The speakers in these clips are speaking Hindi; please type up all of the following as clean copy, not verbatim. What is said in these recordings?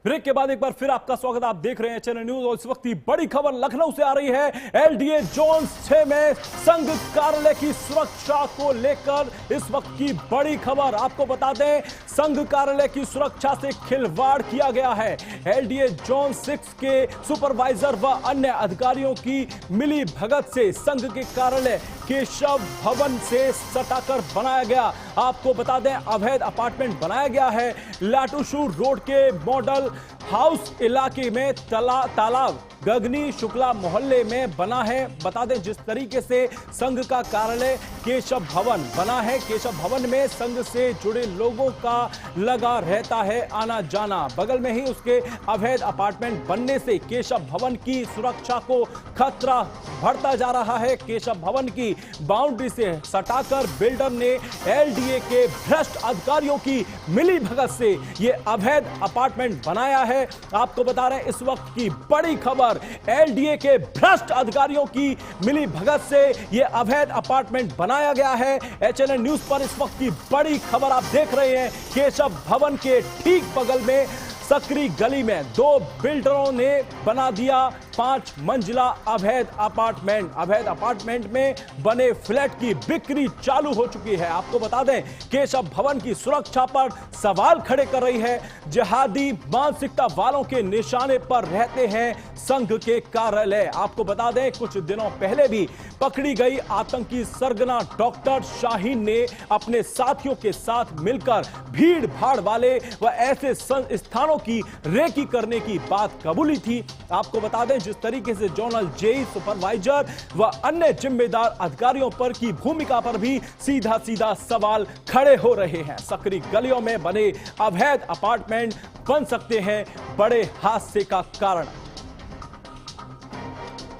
ब्रेक के बाद एक बार फिर आपका स्वागत। आप देख रहे हैं चैनल न्यूज और इस वक्त की बड़ी खबर लखनऊ से आ रही है। एलडीए जोन 6 में संघ कार्यालय की सुरक्षा को लेकर इस वक्त की बड़ी खबर आपको बता दें, संघ कार्यालय की सुरक्षा से खिलवाड़ किया गया है। एलडीए जोन 6 के सुपरवाइजर व अन्य अधिकारियों की मिली भगत से संघ के कार्यालय केशव भवन से सटाकर बनाया गया। आपको बता दें, अवैध अपार्टमेंट बनाया गया है। लाटूशू रोड के मॉडल हाउस इलाके में तालाब गगनी शुक्ला मोहल्ले में बना है। बता दें, जिस तरीके से संघ का कार्यालय केशव भवन बना है, केशव भवन में संघ से जुड़े लोगों का लगा रहता है आना जाना। बगल में ही उसके अवैध अपार्टमेंट बनने से केशव भवन की सुरक्षा को खतरा बढ़ता जा रहा है। केशव भवन की बाउंड्री से सटाकर बिल्डर ने एलडीए के भ्रष्ट अधिकारियों की मिली भगत से यह अवैध अपार्टमेंट बनाया है। आपको बता रहे हैं, इस वक्त की बड़ी खबर, एलडीए के भ्रष्ट अधिकारियों की मिली भगत से यह अवैध अपार्टमेंट बनाया गया है। एचएनएन न्यूज पर इस वक्त की बड़ी खबर आप देख रहे हैं। केशव भवन के ठीक बगल में सकरी गली में दो बिल्डरों ने बना दिया 5 मंजिला अवैध अपार्टमेंट। अवैध अपार्टमेंट में बने फ्लैट की बिक्री चालू हो चुकी है। आपको बता दें, केशव भवन की सुरक्षा पर सवाल खड़े कर रही है। जिहादी मानसिकता वालों के निशाने पर रहते हैं संघ के कार्यालय। आपको बता दें, कुछ दिनों पहले भी पकड़ी गई आतंकी सरगना डॉक्टर शाहीन ने अपने साथियों के साथ मिलकर भीड़ भाड़ वाले व ऐसे स्थानों की रेकी करने की बात कबूली थी। आपको बता दें, जिस तरीके से जोनल जेई सुपरवाइजर व अन्य जिम्मेदार अधिकारियों पर की भूमिका पर भी सीधा सीधा सवाल खड़े हो रहे हैं। सकरी गलियों में बने अवैध अपार्टमेंट बन सकते हैं बड़े हादसे का कारण।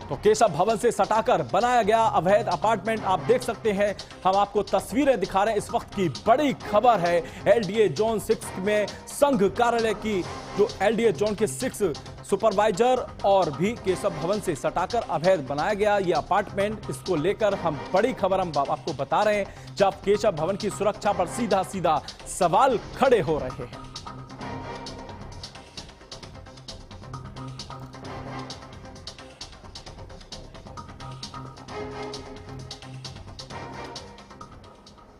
तो केशव भवन से सटाकर बनाया गया अवैध अपार्टमेंट आप देख सकते हैं। हम आपको तस्वीरें दिखा रहे हैं। इस वक्त की बड़ी खबर है, एलडीए जोन 6 में संघ कार्यालय की जो एलडीए जोन के 6 सुपरवाइजर और भी केशव भवन से सटाकर अवैध बनाया गया ये अपार्टमेंट। इसको लेकर हम बड़ी खबर हम आपको बता रहे हैं, जब केशव भवन की सुरक्षा पर सीधा सीधा सवाल खड़े हो रहे हैं।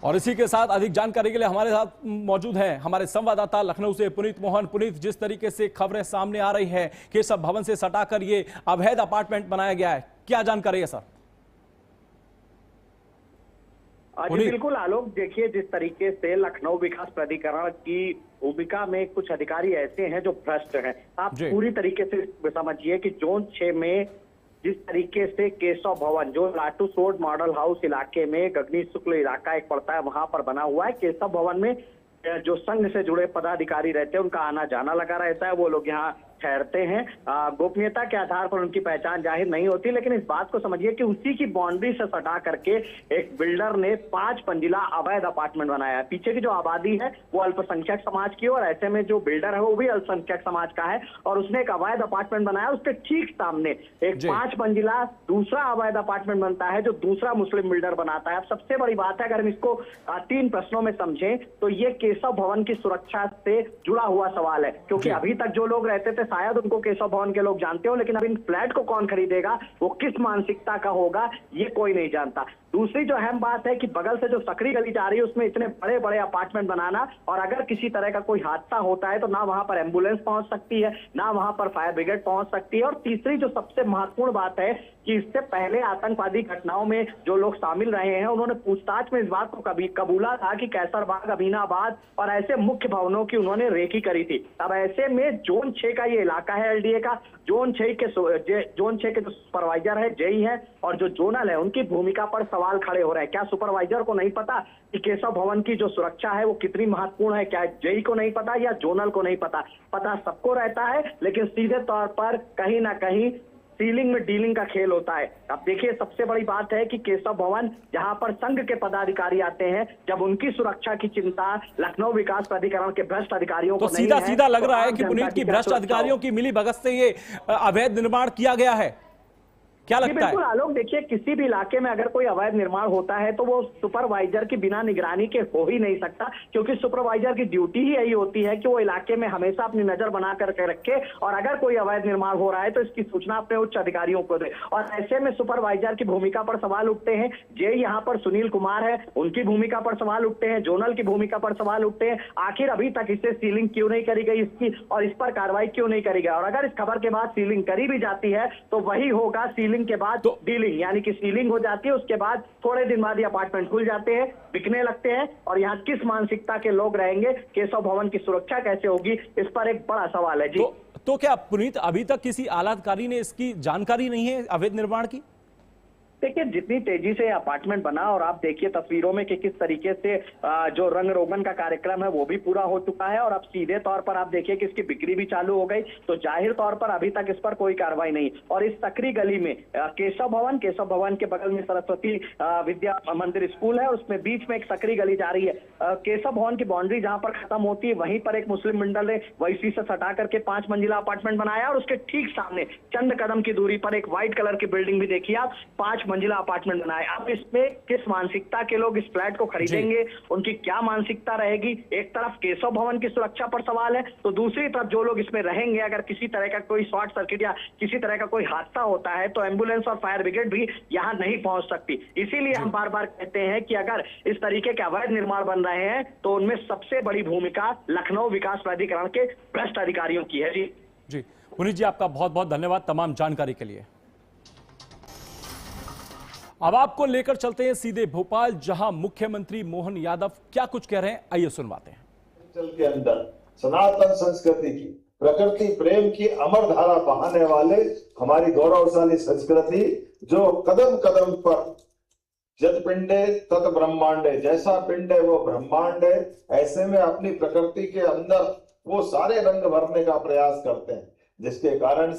और इसी के साथ अधिक जानकारी के लिए हमारे साथ मौजूद हैं हमारे संवाददाता लखनऊ से पुनीत मोहन। पुनीत, जिस तरीके से खबरें सामने आ रही है, केशव भवन से सटाकर ये अवैध अपार्टमेंट बनाया गया है, क्या जानकारी है सर? जी बिल्कुल आलोक, देखिए जिस तरीके से लखनऊ विकास प्राधिकरण की भूमिका में कुछ अधिकारी ऐसे हैं जो भ्रष्ट हैं। आप पूरी तरीके से समझिए कि जोन 6 में जिस तरीके से केशव भवन जो लाटू रोड मॉडल हाउस इलाके में गगनी शुक्ल इलाका एक पड़ता है, वहां पर बना हुआ है। केशव भवन में जो संघ से जुड़े पदाधिकारी रहते हैं उनका आना जाना लगा रहता है। वो लोग यहाँ ठहरते हैं। गोपनीयता के आधार पर उनकी पहचान जाहिर नहीं होती, लेकिन इस बात को समझिए कि उसी की बाउंड्री से सटा करके एक बिल्डर ने 5 मंजिला अवैध अपार्टमेंट बनाया है। पीछे की जो आबादी है वो अल्पसंख्यक समाज की, और ऐसे में जो बिल्डर है वो भी अल्पसंख्यक समाज का है, और उसने एक अवैध अपार्टमेंट बनाया। उसके ठीक सामने एक 5 मंजिला दूसरा अवैध अपार्टमेंट बनता है जो दूसरा मुस्लिम बिल्डर बनाता है। अब सबसे बड़ी बात है, अगर हम इसको 3 प्रश्नों में समझें तो ये केशव भवन की सुरक्षा से जुड़ा हुआ सवाल है, क्योंकि अभी तक जो लोग रहते थे शायद उनको केशव भवन के लोग जानते हो, लेकिन अब इन फ्लैट को कौन खरीदेगा, वो किस मानसिकता का होगा, ये कोई नहीं जानता। दूसरी जो अहम बात है कि बगल से जो सकरी गली जा रही है उसमें इतने बड़े बड़े अपार्टमेंट बनाना, और अगर किसी तरह का कोई हादसा होता है तो ना वहां पर एम्बुलेंस पहुंच सकती है, ना वहां पर फायर ब्रिगेड पहुंच सकती है। और तीसरी जो सबसे महत्वपूर्ण बात है कि इससे पहले आतंकवादी घटनाओं में जो लोग शामिल रहे हैं उन्होंने पूछताछ में इस बात को कभी कबूला था कि कैसरबाग, अमीनाबाद और ऐसे मुख्य भवनों की उन्होंने रेकी करी थी। अब ऐसे में जोन 6 का ये इलाका है एलडीए का, जोन 6 के जो सुपरवाइजर है, जेई है, और जो जोनल है, उनकी भूमिका पर सवाल खड़े हो रहे हैं। क्या सुपरवाइजर को नहीं पता कि केशव भवन की जो सुरक्षा है वो कितनी महत्वपूर्ण है? क्या जेई को नहीं पता या जोनल को नहीं पता? पता सबको रहता है, लेकिन सीधे तौर पर कहीं ना कहीं सीलिंग में डीलिंग का खेल होता है। अब देखिए, सबसे बड़ी बात है कि केशव भवन जहां पर संघ के पदाधिकारी आते हैं, जब उनकी सुरक्षा की चिंता लखनऊ विकास प्राधिकरण के भ्रष्ट अधिकारियों को सीधा सीधा लग रहा है कि पुनीत की भ्रष्ट अधिकारियों की मिली भगत से ये अवैध निर्माण किया गया है। क्या लगता है? बिल्कुल आलोक, देखिए किसी भी इलाके में अगर कोई अवैध निर्माण होता है तो वो सुपरवाइजर की बिना निगरानी के हो ही नहीं सकता, क्योंकि सुपरवाइजर की ड्यूटी ही यही होती है कि वो इलाके में हमेशा अपनी नजर बना करके रखे और अगर कोई अवैध निर्माण हो रहा है तो इसकी सूचना अपने उच्च अधिकारियों को दे। और ऐसे में सुपरवाइजर की भूमिका पर सवाल उठते हैं। जे यहाँ पर सुनील कुमार है, उनकी भूमिका पर सवाल उठते हैं, जोनल की भूमिका पर सवाल उठते हैं। आखिर अभी तक इसे सीलिंग क्यों नहीं करी गई इसकी, और इस पर कार्रवाई क्यों नहीं करी गई? और अगर इस खबर के बाद सीलिंग करी भी जाती है तो वही होगा सीलिंग के बाद डीलिंग, यानी कि सीलिंग हो जाती है, उसके बाद थोड़े दिन बाद ये अपार्टमेंट खुल जाते हैं, बिकने लगते हैं। और यहाँ किस मानसिकता के लोग रहेंगे, केशव भवन की सुरक्षा कैसे होगी, इस पर एक बड़ा सवाल है जी। तो क्या पुनीत अभी तक किसी आला अधिकारी ने इसकी जानकारी नहीं है अवैध निर्माण की? देखिए जितनी तेजी से अपार्टमेंट बना और आप देखिए तस्वीरों में कि किस तरीके से जो रंग रोगन का कार्यक्रम है वो भी पूरा हो चुका है और अब सीधे तौर पर आप देखिए कि इसकी बिक्री भी चालू हो गई, तो जाहिर तौर पर अभी तक इस पर कोई कार्रवाई नहीं। और इस सकरी गली में केशव भवन के बगल में सरस्वती विद्या मंदिर स्कूल है, उसमें बीच में एक सकरी गली जा रही है। केशव भवन की बाउंड्री जहां पर खत्म होती है वहीं पर एक मुस्लिम मंडल ने वैसी से सटा करके 5 मंजिला अपार्टमेंट बनाया और उसके ठीक सामने चंद कदम की दूरी पर एक व्हाइट कलर की बिल्डिंग भी देखिए आप, 5 मंजिला अपार्टमेंट बनाए। अब इसमें किस मानसिकता के लोग इस फ्लैट को खरीदेंगे, उनकी क्या मानसिकता रहेगी? एक तरफ केशव भवन की सुरक्षा पर सवाल है, तो दूसरी तरफ जो लोग इसमें रहेंगे, अगर किसी तरह का कोई शॉर्ट सर्किट या किसी तरह का कोई हादसा होता है तो एम्बुलेंस और फायर ब्रिगेड भी यहाँ नहीं पहुंच सकती। इसीलिए हम बार बार कहते हैं कि अगर इस तरीके के अवैध निर्माण बन रहे हैं तो उनमें सबसे बड़ी भूमिका लखनऊ विकास प्राधिकरण के भ्रष्ट अधिकारियों की है। जी पुनीत जी, आपका बहुत बहुत धन्यवाद तमाम जानकारी के लिए। अब आपको लेकर चलते हैं सीधे भोपाल, जहां मुख्यमंत्री मोहन यादव क्या कुछ कह रहे हैं, आइए सुनवाते हैं। के अंदर सनातन संस्कृति की, प्रकृति प्रेम की अमर धारा बहाने वाले हमारी गौरवशाली संस्कृति, जो कदम कदम पर जत पिंडे तत ब्रह्मांडे, जैसा पिंड है वो ब्रह्मांड है, ऐसे में अपनी प्रकृति के अंदर वो सारे रंग भरने का प्रयास करते हैं, जिसके कारण